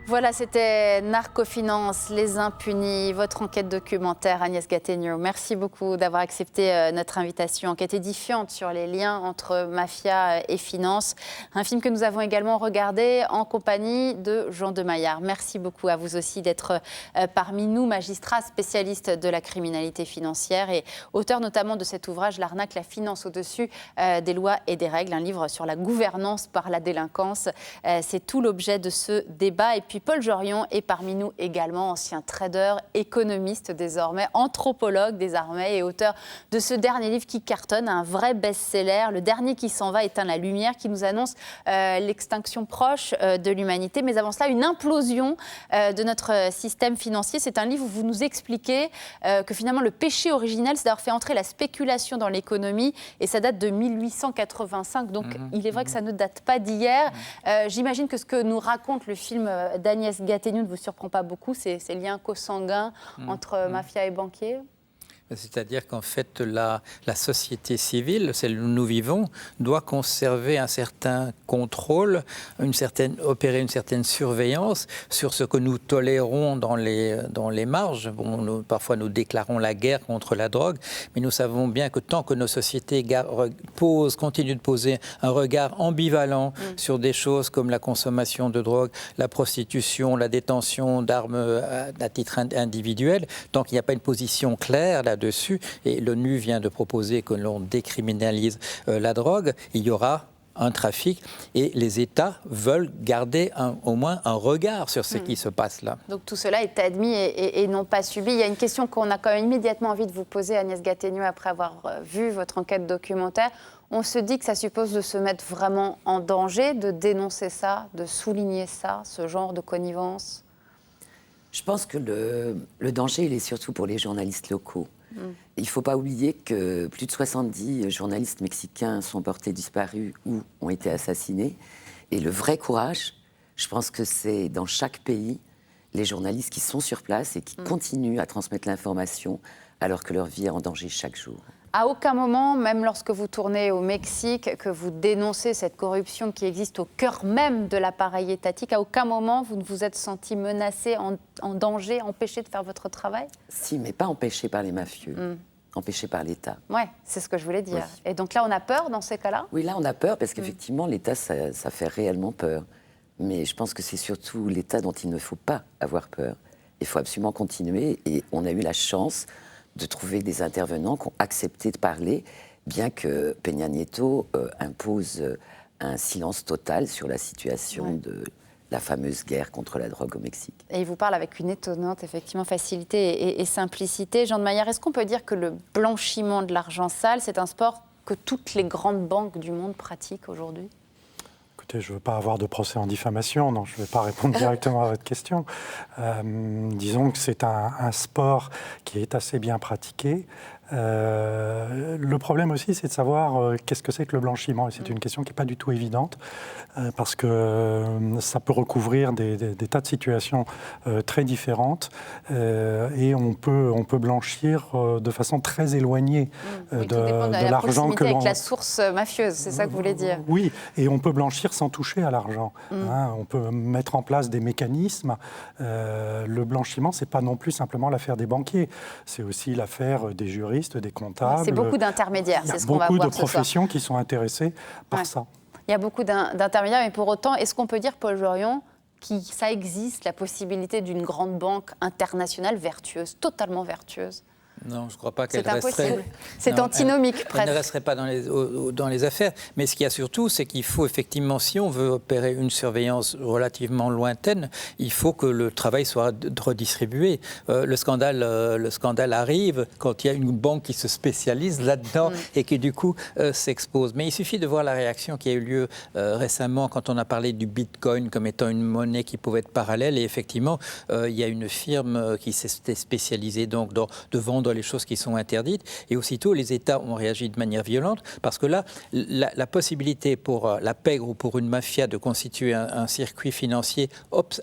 Voilà, c'était Narcofinance, les impunis, votre enquête documentaire, Agnès Gattegno. Merci beaucoup d'avoir accepté notre invitation. Enquête édifiante sur les liens entre mafia et finance. Un film que nous avons également regardé en compagnie de Jean de Maillard. Merci beaucoup à vous aussi d'être parmi nous, magistrat spécialiste de la criminalité financière et auteur notamment de cet ouvrage, L'arnaque, la finance au-dessus des lois et des règles, un livre sur la gouvernance par la délinquance. C'est tout l'objet de ce débat. Et puis Paul Jorion est parmi nous également, ancien trader, économiste désormais, anthropologue désormais et auteur de ce dernier livre qui cartonne, un vrai best-seller. Le dernier qui s'en va, éteint la lumière, qui nous annonce l'extinction proche de l'humanité. Mais avant cela, une implosion de notre système financier. C'est un livre où vous nous expliquez que finalement le péché originel, c'est d'avoir fait entrer la spéculation dans l'économie et ça date de 1885. Donc il est vrai que ça ne date pas d'hier. J'imagine que ce que nous raconte le film d'Agnès Gattegno ne vous surprend pas beaucoup, ces liens consanguins entre mafia et banquiers? C'est-à-dire qu'en fait, la société civile, celle où nous vivons, doit conserver un certain contrôle, opérer une certaine surveillance sur ce que nous tolérons dans les marges. Bon, parfois, nous déclarons la guerre contre la drogue, mais nous savons bien que tant que nos sociétés continuent de poser un regard ambivalent sur des choses comme la consommation de drogue, la prostitution, la détention d'armes à titre individuel, tant qu'il n'y a pas une position claire là-dessus, et l'ONU vient de proposer que l'on décriminalise la drogue, il y aura un trafic et les États veulent garder au moins un regard sur ce qui se passe là. Donc tout cela est admis et non pas subi. Il y a une question qu'on a quand même immédiatement envie de vous poser, Agnès Gattegno, après avoir vu votre enquête documentaire. On se dit que ça suppose de se mettre vraiment en danger, de dénoncer ça, de souligner ça, ce genre de connivence? Je pense que le danger, il est surtout pour les journalistes locaux. Il ne faut pas oublier que plus de 70 journalistes mexicains sont portés disparus ou ont été assassinés. Et le vrai courage, je pense que c'est dans chaque pays, les journalistes qui sont sur place et qui continuent à transmettre l'information alors que leur vie est en danger chaque jour. À aucun moment, même lorsque vous tournez au Mexique, que vous dénoncez cette corruption qui existe au cœur même de l'appareil étatique, à aucun moment vous ne vous êtes senti menacé, en danger, empêché de faire votre travail? Si, mais pas empêché par les mafieux, empêché par l'État. Oui, c'est ce que je voulais dire. Oui. Et donc là, on a peur dans ces cas-là? Oui, là, on a peur parce qu'effectivement, l'État, ça fait réellement peur. Mais je pense que c'est surtout l'État dont il ne faut pas avoir peur. Il faut absolument continuer et on a eu la chance de trouver des intervenants qui ont accepté de parler, bien que Peña Nieto impose un silence total sur la situation de la fameuse guerre contre la drogue au Mexique. Et il vous parle avec une étonnante, effectivement, facilité et simplicité. Jean de Maillard, est-ce qu'on peut dire que le blanchiment de l'argent sale, c'est un sport que toutes les grandes banques du monde pratiquent aujourd'hui? Écoutez, je ne veux pas avoir de procès en diffamation, non, je ne vais pas répondre directement à votre question. Disons que c'est un sport qui est assez bien pratiqué. Le problème aussi, c'est de savoir qu'est-ce que c'est que le blanchiment. Et c'est une question qui n'est pas du tout évidente, parce que ça peut recouvrir des tas de situations très différentes. Et on peut blanchir de façon très éloignée de l'argent que l'on... avec la source mafieuse, c'est ça que vous voulez dire? Oui, et on peut blanchir sans toucher à l'argent. On peut mettre en place des mécanismes. Le blanchiment, ce n'est pas non plus simplement l'affaire des banquiers. C'est aussi l'affaire des juristes, des comptables. C'est beaucoup d'intermédiaires, c'est ce qu'on va voir ce soir. Il y a beaucoup de professions qui sont intéressées par ça. Il y a beaucoup d'intermédiaires, mais pour autant, est-ce qu'on peut dire, Paul Jorion, que ça existe, la possibilité d'une grande banque internationale vertueuse, totalement vertueuse? Non, je ne crois pas qu'elle resterait... C'est impossible. C'est antinomique, presque. Elle ne resterait pas dans les affaires. Mais ce qu'il y a surtout, c'est qu'il faut effectivement, si on veut opérer une surveillance relativement lointaine, il faut que le travail soit redistribué. Le scandale arrive quand il y a une banque qui se spécialise là-dedans et qui, du coup, s'expose. Mais il suffit de voir la réaction qui a eu lieu récemment quand on a parlé du Bitcoin comme étant une monnaie qui pouvait être parallèle. Et effectivement, il y a une firme qui s'était spécialisée donc, de vendre les choses qui sont interdites. Et aussitôt, les États ont réagi de manière violente parce que là, la possibilité pour la pègre ou pour une mafia de constituer un circuit financier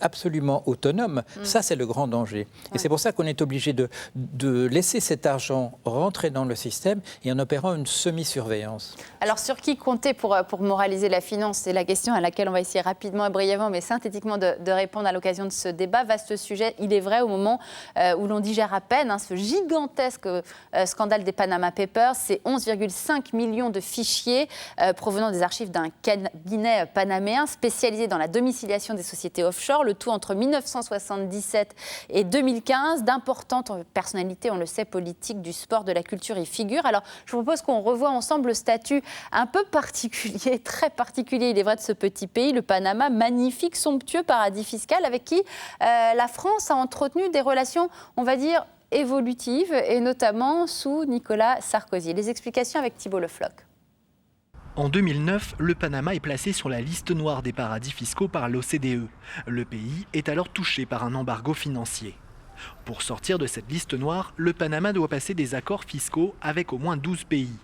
absolument autonome, ça, c'est le grand danger. Et c'est pour ça qu'on est obligé de laisser cet argent rentrer dans le système et en opérant une semi-surveillance. Alors, sur qui compter pour moraliser la finance? C'est la question à laquelle on va essayer rapidement et brièvement, mais synthétiquement de répondre à l'occasion de ce débat. Vaste sujet, il est vrai, au moment où l'on digère à peine ce gigantesque scandale des Panama Papers, c'est 11,5 millions de fichiers provenant des archives d'un cabinet panaméen spécialisé dans la domiciliation des sociétés offshore, le tout entre 1977 et 2015. D'importantes personnalités, on le sait, politiques, du sport, de la culture y figurent. Alors, je vous propose qu'on revoie ensemble le statut un peu particulier, très particulier, il est vrai, de ce petit pays, le Panama, magnifique, somptueux paradis fiscal avec qui la France a entretenu des relations, on va dire, évolutives, et notamment sous Nicolas Sarkozy. Les explications avec Thibault Le Floch. En 2009, le Panama est placé sur la liste noire des paradis fiscaux par l'OCDE. Le pays est alors touché par un embargo financier. Pour sortir de cette liste noire, le Panama doit passer des accords fiscaux avec au moins 12 pays.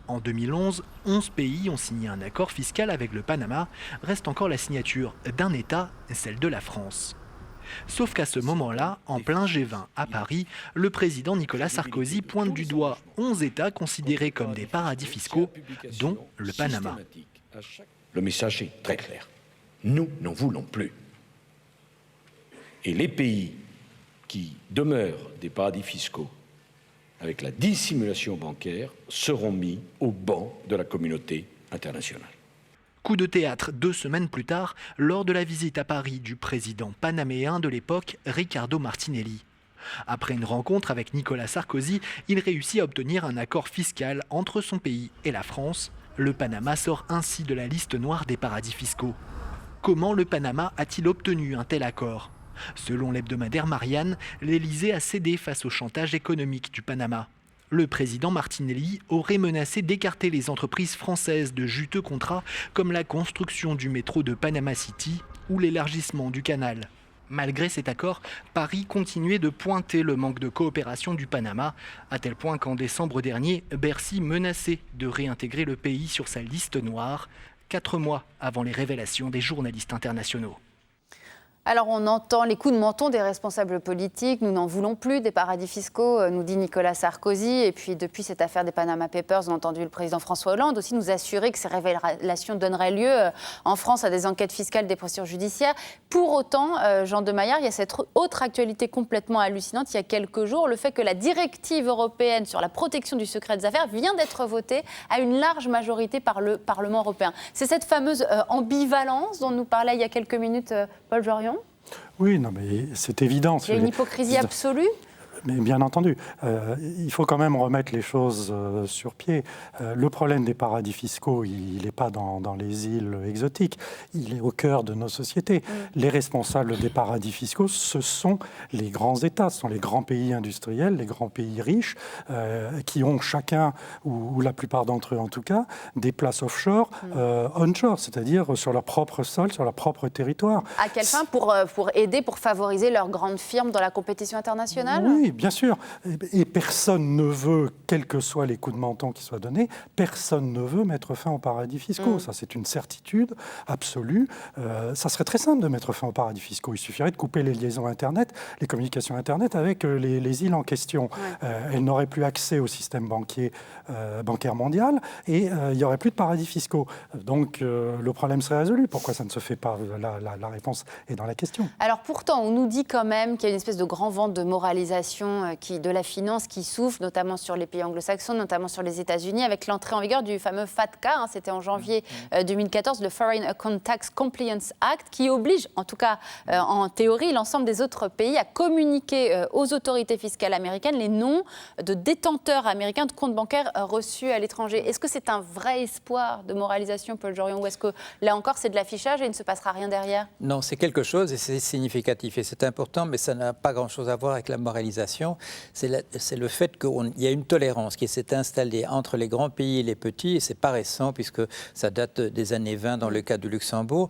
En 2011, 11 pays ont signé un accord fiscal avec le Panama. Reste encore la signature d'un État, celle de la France. Sauf qu'à ce moment-là, en plein G20 à Paris, le président Nicolas Sarkozy pointe du doigt 11 États considérés comme des paradis fiscaux, dont le Panama. Le message est très clair. Nous n'en voulons plus. Et les pays qui demeurent des paradis fiscaux avec la dissimulation bancaire seront mis au banc de la communauté internationale. Coup de théâtre 2 semaines plus tard, lors de la visite à Paris du président panaméen de l'époque, Ricardo Martinelli. Après une rencontre avec Nicolas Sarkozy, il réussit à obtenir un accord fiscal entre son pays et la France. Le Panama sort ainsi de la liste noire des paradis fiscaux. Comment le Panama a-t-il obtenu un tel accord ? Selon l'hebdomadaire Marianne, l'Élysée a cédé face au chantage économique du Panama. Le président Martinelli aurait menacé d'écarter les entreprises françaises de juteux contrats comme la construction du métro de Panama City ou l'élargissement du canal. Malgré cet accord, Paris continuait de pointer le manque de coopération du Panama, à tel point qu'en décembre dernier, Bercy menaçait de réintégrer le pays sur sa liste noire, 4 mois avant les révélations des journalistes internationaux. Alors on entend les coups de menton des responsables politiques, nous n'en voulons plus des paradis fiscaux, nous dit Nicolas Sarkozy. Et puis depuis cette affaire des Panama Papers, on a entendu le président François Hollande aussi nous assurer que ces révélations donneraient lieu en France à des enquêtes fiscales, des procédures judiciaires. Pour autant, Jean de Maillard, il y a cette autre actualité complètement hallucinante. Il y a quelques jours, le fait que la directive européenne sur la protection du secret des affaires vient d'être votée à une large majorité par le Parlement européen. C'est cette fameuse ambivalence dont nous parlait il y a quelques minutes Paul Jorion. Oui, non, mais c'est évident. Il y a une hypocrisie absolue. Mais bien entendu, il faut quand même remettre les choses sur pied. Le problème des paradis fiscaux, il n'est pas dans les îles exotiques, il est au cœur de nos sociétés. Les responsables des paradis fiscaux, ce sont les grands États, ce sont les grands pays industriels, les grands pays riches, qui ont chacun, ou la plupart d'entre eux en tout cas, des places offshore, onshore, c'est-à-dire sur leur propre sol, sur leur propre territoire. À quelle fin ? Pour aider, pour favoriser leurs grandes firmes dans la compétition internationale ? Oui, bien sûr. Et personne ne veut, quels que soient les coups de menton qui soient donnés, personne ne veut mettre fin aux paradis fiscaux. Ça, c'est une certitude absolue. Ça serait très simple de mettre fin aux paradis fiscaux. Il suffirait de couper les liaisons Internet, les communications Internet avec les îles en question. Elles n'auraient plus accès au système bancaire mondial et il n'y aurait plus de paradis fiscaux. Donc, le problème serait résolu. Pourquoi ça ne se fait pas ? La réponse est dans la question. Alors pourtant, on nous dit quand même qu'il y a une espèce de grand vent de moralisation de la finance qui souffle, notamment sur les pays anglo-saxons, notamment sur les États-Unis, avec l'entrée en vigueur du fameux FATCA, c'était en janvier 2014, le Foreign Account Tax Compliance Act, qui oblige, en tout cas en théorie, l'ensemble des autres pays à communiquer aux autorités fiscales américaines les noms de détenteurs américains de comptes bancaires reçus à l'étranger. Est-ce que c'est un vrai espoir de moralisation, Paul Jorion, ou est-ce que là encore c'est de l'affichage et il ne se passera rien derrière ? Non, c'est quelque chose et c'est significatif et c'est important, mais ça n'a pas grand-chose à voir avec la moralisation. C'est le fait qu'il y a une tolérance qui s'est installée entre les grands pays et les petits, et c'est pas récent puisque ça date des années 20 dans le cas du Luxembourg.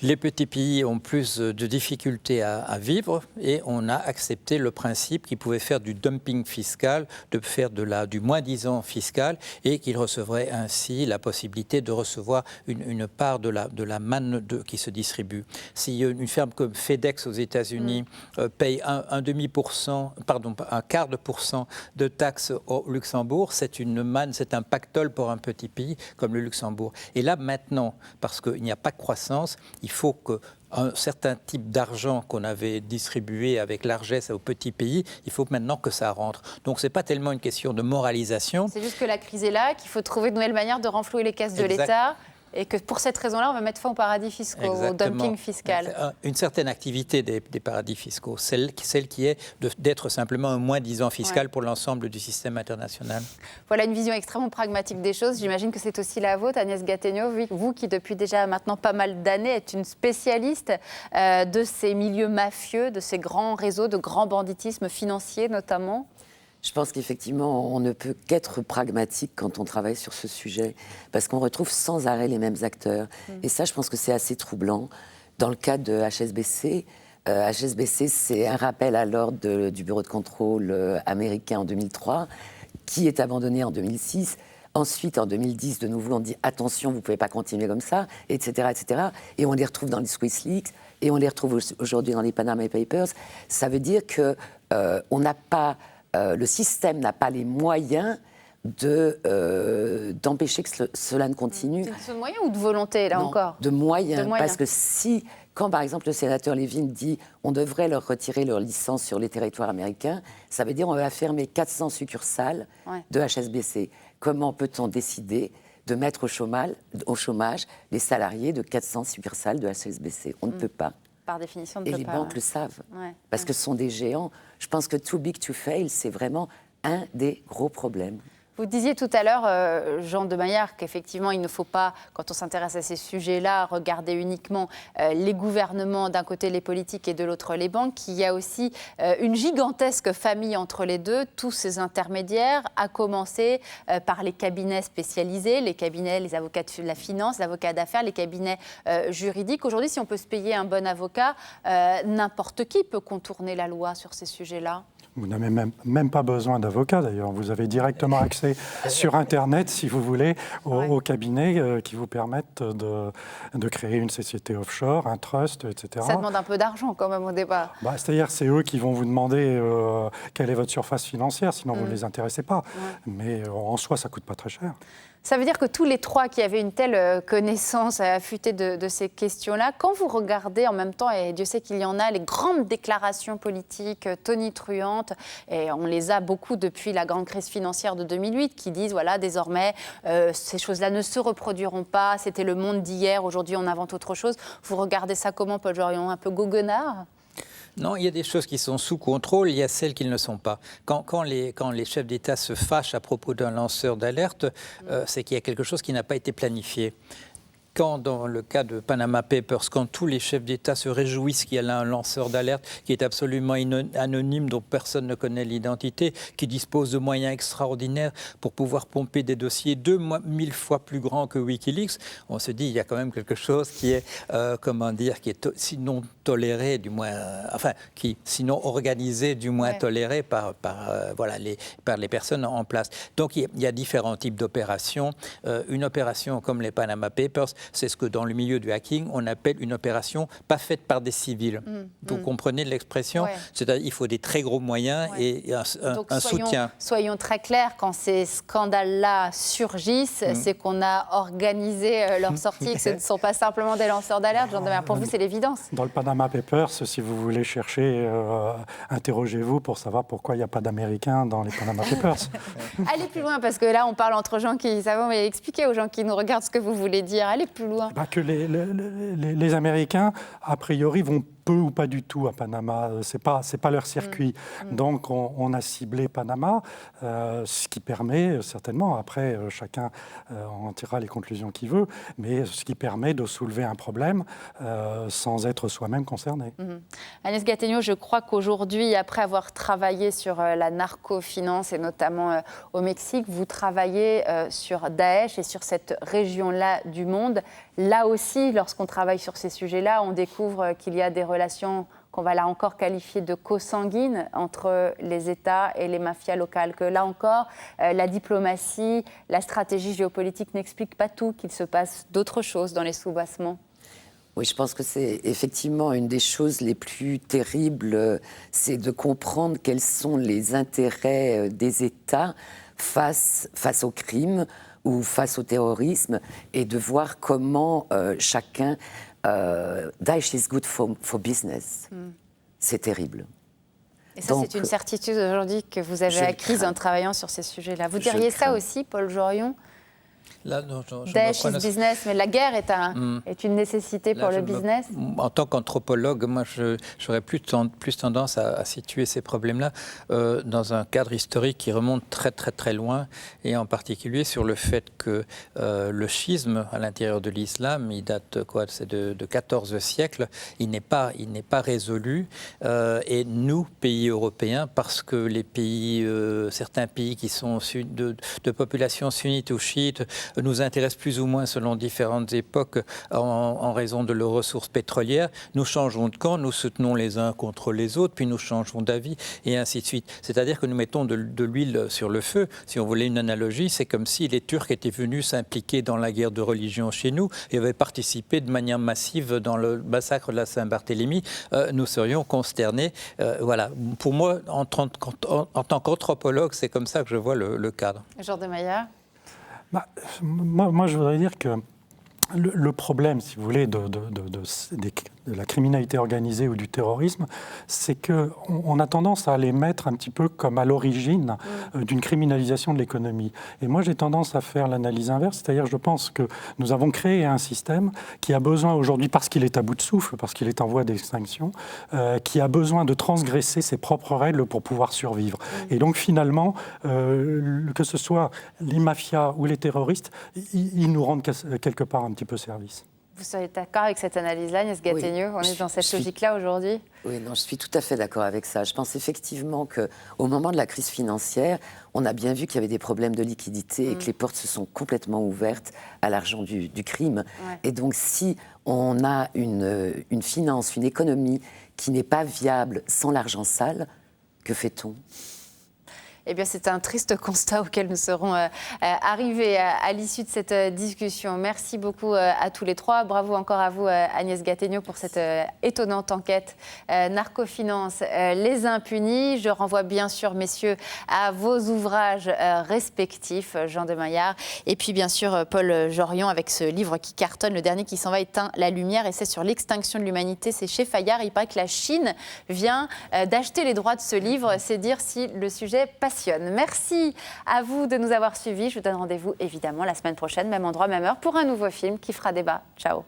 Les petits pays ont plus de difficultés à vivre et on a accepté le principe qu'ils pouvaient faire du dumping fiscal, de faire du moins-disant fiscal et qu'ils recevraient ainsi la possibilité de recevoir une part de la manne qui se distribue. Si une firme comme FedEx aux États-Unis paye un quart de % de taxes au Luxembourg, c'est une manne, c'est un pactole pour un petit pays comme le Luxembourg. Et là maintenant, parce qu'il n'y a pas de croissance, il faut qu'un certain type d'argent qu'on avait distribué avec largesse aux petits pays, il faut maintenant que ça rentre. Donc ce n'est pas tellement une question de moralisation. C'est juste que la crise est là, qu'il faut trouver de nouvelles manières de renflouer les caisses de l'État. Et que pour cette raison-là, on va mettre fin aux paradis fiscaux, au dumping fiscal. Une certaine activité des paradis fiscaux, celle qui est d'être simplement un moins-disant fiscal pour l'ensemble du système international. Voilà une vision extrêmement pragmatique des choses. J'imagine que c'est aussi la vôtre, Agnès Gattegno, vous qui depuis déjà maintenant pas mal d'années êtes une spécialiste de ces milieux mafieux, de ces grands réseaux de grand banditisme financier notamment. Je pense qu'effectivement, on ne peut qu'être pragmatique quand on travaille sur ce sujet, parce qu'on retrouve sans arrêt les mêmes acteurs. Et ça, je pense que c'est assez troublant. Dans le cas de HSBC, HSBC, c'est un rappel à l'ordre du bureau de contrôle américain en 2003, qui est abandonné en 2006. Ensuite, en 2010, de nouveau, on dit « attention, vous ne pouvez pas continuer comme ça », etc., etc. Et on les retrouve dans les Swiss Leaks, et on les retrouve aujourd'hui dans les Panama Papers. Ça veut dire que on n'a pas... le système n'a pas les moyens d'empêcher que cela ne continue. C'est de moyens ou de volonté, là encore ? De moyens. Parce que quand par exemple le sénateur Levin dit on devrait leur retirer leur licence sur les territoires américains, ça veut dire on va fermer 400 succursales de HSBC. Comment peut-on décider de mettre au chômage les salariés de 400 succursales de HSBC ? On ne peut pas. Par définition, on ne Et peut les pas. banques le savent, parce que ce sont des géants. Je pense que too big to fail, c'est vraiment un des gros problèmes. Vous disiez tout à l'heure, Jean de Maillard, qu'effectivement, il ne faut pas, quand on s'intéresse à ces sujets-là, regarder uniquement les gouvernements, d'un côté les politiques et de l'autre les banques, qu'il y a aussi une gigantesque famille entre les deux, tous ces intermédiaires, à commencer par les cabinets spécialisés, les cabinets, les avocats de la finance, les avocats d'affaires, les cabinets juridiques. Aujourd'hui, si on peut se payer un bon avocat, n'importe qui peut contourner la loi sur ces sujets-là. Vous n'avez même pas besoin d'avocat, d'ailleurs. Vous avez directement accès sur Internet, si vous voulez, aux cabinets qui vous permettent de créer une société offshore, un trust, etc. Ça demande un peu d'argent, quand même, au départ. C'est-à-dire c'est eux qui vont vous demander quelle est votre surface financière, sinon vous ne les intéressez pas. Mais en soi, ça ne coûte pas très cher. Ça veut dire que tous les trois qui avaient une telle connaissance affûtée de ces questions-là, quand vous regardez en même temps, et Dieu sait qu'il y en a, les grandes déclarations politiques tonitruantes, et on les a beaucoup depuis la grande crise financière de 2008, qui disent, voilà, désormais, ces choses-là ne se reproduiront pas, c'était le monde d'hier, aujourd'hui on invente autre chose. Vous regardez ça comment, Paul Jorion, un peu goguenard ? Non, il y a des choses qui sont sous contrôle, il y a celles qui ne le sont pas. Quand les chefs d'État se fâchent à propos d'un lanceur d'alerte, c'est qu'il y a quelque chose qui n'a pas été planifié. Quand, dans le cas de Panama Papers, quand tous les chefs d'État se réjouissent qu'il y a un lanceur d'alerte qui est absolument anonyme, dont personne ne connaît l'identité, qui dispose de moyens extraordinaires pour pouvoir pomper des dossiers 2000 fois plus grands que Wikileaks, on se dit il y a quand même quelque chose qui est, qui est sinon toléré, du moins, sinon organisé, du moins toléré par les personnes en place. Donc il y a différents types d'opérations. Une opération comme les Panama Papers, c'est ce que dans le milieu du hacking, on appelle une opération pas faite par des civils. Vous comprenez l'expression ? C'est-à-dire qu'il faut des très gros moyens et un soutien. Soyons très clairs, quand ces scandales-là surgissent, c'est qu'on a organisé leur sortie et que ce ne sont pas simplement des lanceurs d'alerte. Pour vous, c'est l'évidence. Dans le Panama Papers, si vous voulez chercher, interrogez-vous pour savoir pourquoi il n'y a pas d'Américains dans les Panama Papers. Allez plus loin, parce que là, on parle entre gens qui savent, mais expliquez aux gens qui nous regardent ce que vous voulez dire. Allez plus loin. Que les Américains, a priori, vont peu ou pas du tout à Panama. C'est pas leur circuit. Donc, on a ciblé Panama, ce qui permet certainement, après, chacun en tirera les conclusions qu'il veut, mais ce qui permet de soulever un problème sans être soi-même concerné. Agnès Gattegno, je crois qu'aujourd'hui, après avoir travaillé sur la narcofinance et notamment au Mexique, vous travaillez sur Daesh et sur cette région-là du monde. Là aussi, lorsqu'on travaille sur ces sujets-là, on découvre qu'il y a des relations qu'on va là encore qualifier de consanguines entre les États et les mafias locales. Que là encore, la diplomatie, la stratégie géopolitique n'expliquent pas tout, qu'il se passe d'autres choses dans les soubassements. Oui, je pense que c'est effectivement une des choses les plus terribles, c'est de comprendre quels sont les intérêts des États face au crime ou face au terrorisme, et de voir comment chacun... Daesh is good for business. C'est terrible. Et ça, c'est une certitude aujourd'hui que vous avez acquise en travaillant sur ces sujets-là. Vous diriez ça aussi, Paul Jorion ? Là, Daesh is business, mais la guerre est une nécessité pour le business. En tant qu'anthropologue, moi, j'aurais plus tendance à situer ces problèmes-là dans un cadre historique qui remonte très, très, très loin, et en particulier sur le fait que le schisme à l'intérieur de l'islam, il date de 14 siècles, il n'est pas résolu. Et nous, pays européens, parce que les pays, certains pays qui sont de population sunnite ou chiite, nous intéressent plus ou moins selon différentes époques en raison de leurs ressources pétrolières. Nous changeons de camp, nous soutenons les uns contre les autres, puis nous changeons d'avis, et ainsi de suite. C'est-à-dire que nous mettons de l'huile sur le feu. Si on voulait une analogie, c'est comme si les Turcs étaient venus s'impliquer dans la guerre de religion chez nous et avaient participé de manière massive dans le massacre de la Saint-Barthélemy. Nous serions consternés. Voilà. Pour moi, en tant qu'anthropologue, c'est comme ça que je vois le cadre. Jean de Maillard. Moi, je voudrais dire que le problème, si vous voulez, de la criminalité organisée ou du terrorisme, c'est qu'on a tendance à les mettre un petit peu comme à l'origine d'une criminalisation de l'économie. Et moi, j'ai tendance à faire l'analyse inverse, c'est-à-dire je pense que nous avons créé un système qui a besoin aujourd'hui, parce qu'il est à bout de souffle, parce qu'il est en voie d'extinction, qui a besoin de transgresser ses propres règles pour pouvoir survivre. Et donc finalement, que ce soit les mafias ou les terroristes, ils nous rendent quelque part un petit peu service. Vous seriez d'accord avec cette analyse-là, Agnès Gattegno ? On est dans cette logique-là aujourd'hui ? Oui, non, je suis tout à fait d'accord avec ça. Je pense effectivement qu'au moment de la crise financière, on a bien vu qu'il y avait des problèmes de liquidité et que les portes se sont complètement ouvertes à l'argent du crime. Ouais. Et donc, si on a une finance, une économie qui n'est pas viable sans l'argent sale, que fait-on ? Eh bien, c'est un triste constat auquel nous serons arrivés à l'issue de cette discussion. Merci beaucoup à tous les trois. Bravo encore à vous, Agnès Gattegno, pour cette étonnante enquête narcofinance, les impunis. Je renvoie bien sûr, messieurs, à vos ouvrages respectifs, Jean de Maillard, et puis bien sûr Paul Jorion avec ce livre qui cartonne, le dernier qui s'en va éteint la lumière, et c'est sur l'extinction de l'humanité. C'est chez Fayard. Il paraît que la Chine vient d'acheter les droits de ce livre. C'est dire si le sujet passionne. Merci à vous de nous avoir suivis. Je vous donne rendez-vous évidemment la semaine prochaine, même endroit, même heure, pour un nouveau film qui fera débat. Ciao.